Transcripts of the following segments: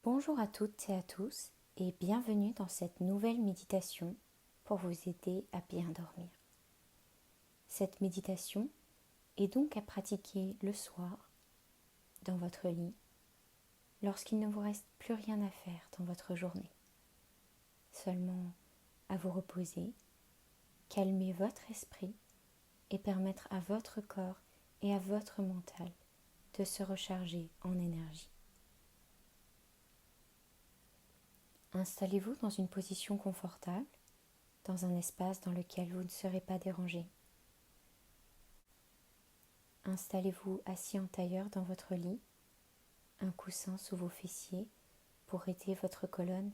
Bonjour à toutes et à tous et bienvenue dans cette nouvelle méditation pour vous aider à bien dormir. Cette méditation est donc à pratiquer le soir, dans votre lit, lorsqu'il ne vous reste plus rien à faire dans votre journée. Seulement à vous reposer, calmer votre esprit et permettre à votre corps et à votre mental de se recharger en énergie. Installez-vous dans une position confortable, dans un espace dans lequel vous ne serez pas dérangé. Installez-vous assis en tailleur dans votre lit, un coussin sous vos fessiers pour aider votre colonne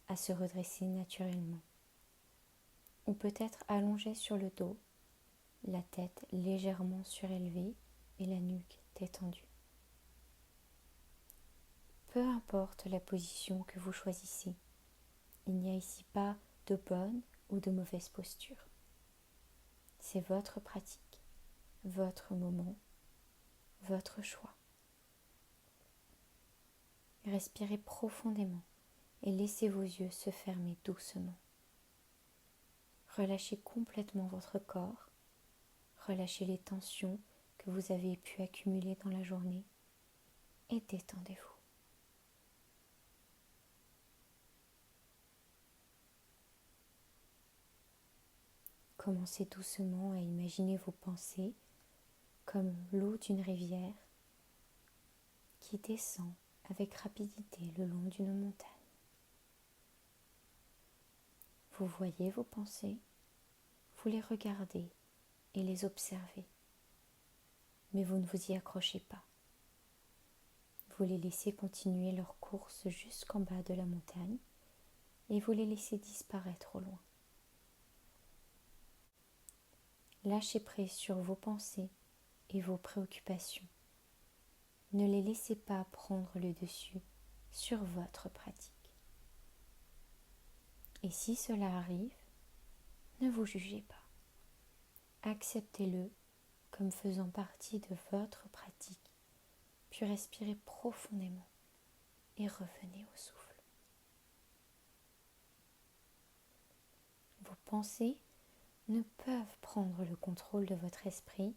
à se redresser naturellement. Ou peut-être allongé sur le dos, la tête légèrement surélevée et la nuque détendue. Peu importe la position que vous choisissez, il n'y a ici pas de bonne ou de mauvaise posture. C'est votre pratique, votre moment, votre choix. Respirez profondément et laissez vos yeux se fermer doucement. Relâchez complètement votre corps, relâchez les tensions que vous avez pu accumuler dans la journée et détendez-vous. Commencez doucement à imaginer vos pensées comme l'eau d'une rivière qui descend avec rapidité le long d'une montagne. Vous voyez vos pensées, vous les regardez et les observez, mais vous ne vous y accrochez pas. Vous les laissez continuer leur course jusqu'en bas de la montagne et vous les laissez disparaître au loin. Lâchez prise sur vos pensées et vos préoccupations. Ne les laissez pas prendre le dessus sur votre pratique. Et si cela arrive, ne vous jugez pas. Acceptez-le comme faisant partie de votre pratique, puis respirez profondément et revenez au souffle. Vos pensées ne peuvent prendre le contrôle de votre esprit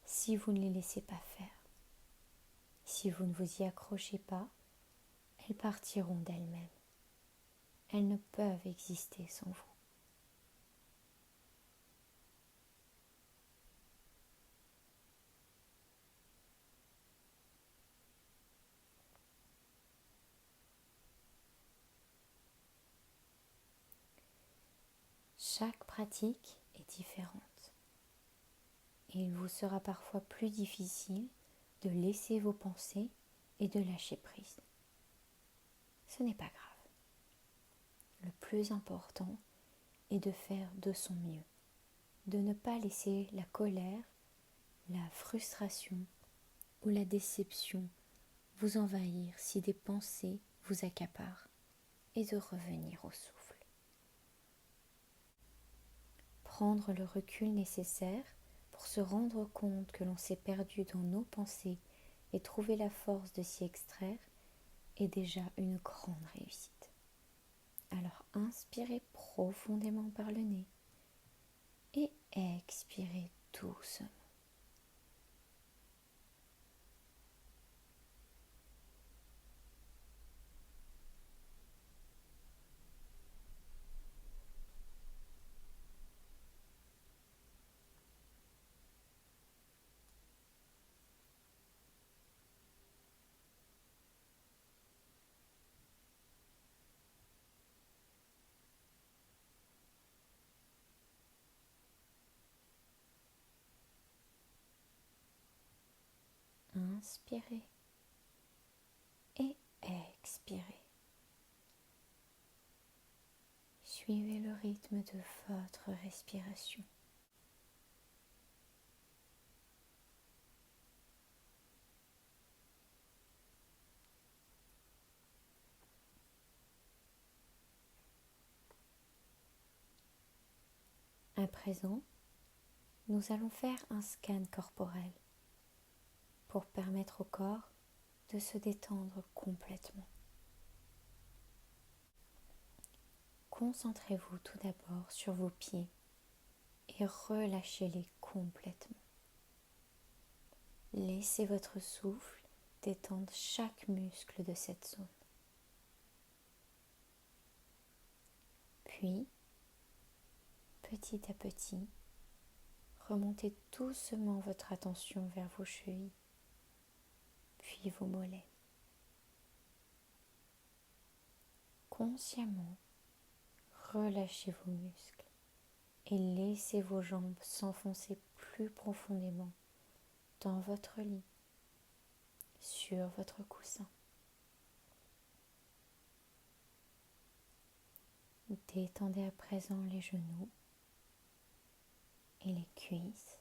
si vous ne les laissez pas faire. Si vous ne vous y accrochez pas, elles partiront d'elles-mêmes. Elles ne peuvent exister sans vous. Chaque pratique est différente et il vous sera parfois plus difficile de laisser vos pensées et de lâcher prise. Ce n'est pas grave. Le plus important est de faire de son mieux, de ne pas laisser la colère, la frustration ou la déception vous envahir si des pensées vous accaparent et de revenir au souffle. Prendre le recul nécessaire pour se rendre compte que l'on s'est perdu dans nos pensées et trouver la force de s'y extraire est déjà une grande réussite. Alors inspirez profondément par le nez et expirez doucement. Inspirez et expirez. Suivez le rythme de votre respiration. À présent, nous allons faire un scan corporel pour permettre au corps de se détendre complètement. concentrez-vous tout d'abord sur vos pieds et relâchez-les complètement. Laissez votre souffle détendre chaque muscle de cette zone. Puis, petit à petit, remontez doucement votre attention vers vos chevilles, puis vos mollets. Consciemment, relâchez vos muscles et laissez vos jambes s'enfoncer plus profondément dans votre lit, sur votre coussin. Détendez à présent les genoux et les cuisses.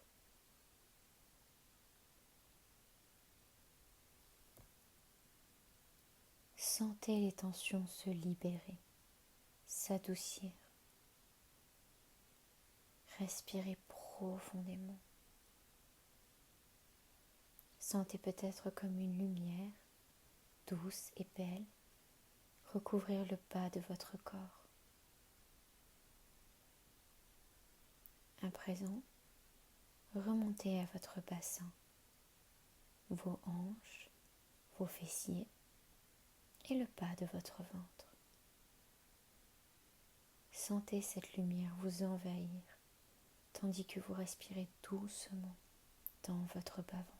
Sentez les tensions se libérer, s'adoucir. Respirez profondément. Sentez peut-être comme une lumière, douce et belle, recouvrir le bas de votre corps. À présent, remontez à votre bassin, vos hanches, vos fessiers et le bas de votre ventre. Sentez cette lumière vous envahir tandis que vous respirez doucement dans votre bas-ventre.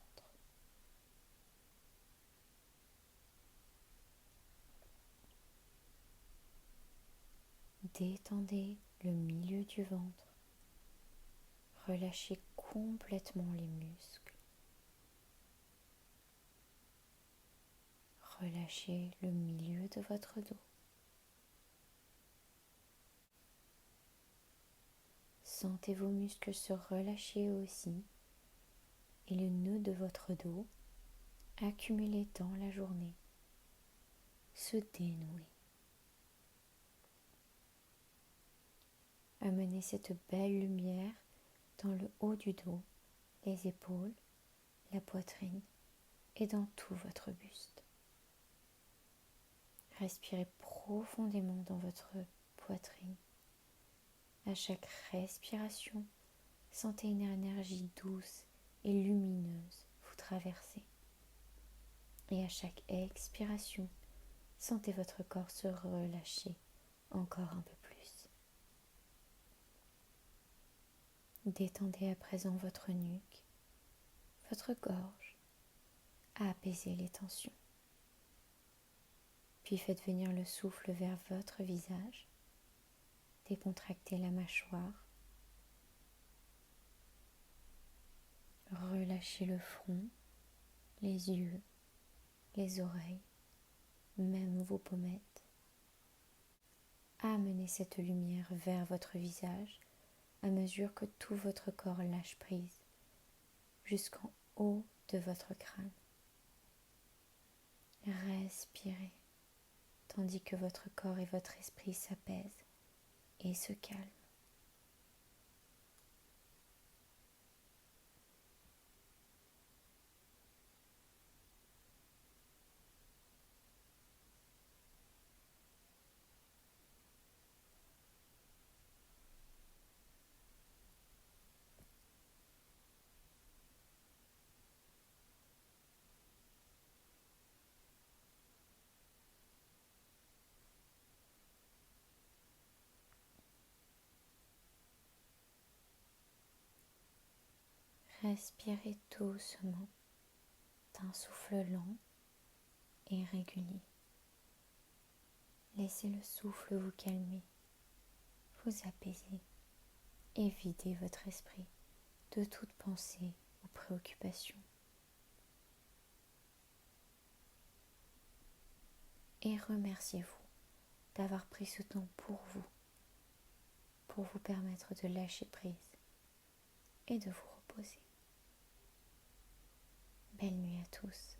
Détendez le milieu du ventre. Relâchez complètement les muscles. Relâchez le milieu de votre dos. Sentez vos muscles se relâcher aussi et le nœud de votre dos, accumulé dans la journée, se dénouer. Amenez cette belle lumière dans le haut du dos, les épaules, la poitrine et dans tout votre buste. Respirez profondément dans votre poitrine. À chaque respiration, sentez une énergie douce et lumineuse vous traverser. Et à chaque expiration, sentez votre corps se relâcher encore un peu plus. Détendez à présent votre nuque, votre gorge, à apaiser les tensions. Puis faites venir le souffle vers votre visage. Décontractez la mâchoire. Relâchez le front, les yeux, les oreilles, même vos pommettes. Amenez cette lumière vers votre visage à mesure que tout votre corps lâche prise, jusqu'en haut de votre crâne. Respirez, tandis que votre corps et votre esprit s'apaisent et se calment. Respirez doucement d'un souffle lent et régulier. Laissez le souffle vous calmer, vous apaiser et vider votre esprit de toute pensée ou préoccupation. Et remerciez-vous d'avoir pris ce temps pour vous permettre de lâcher prise et de vous reposer. Belle nuit à tous.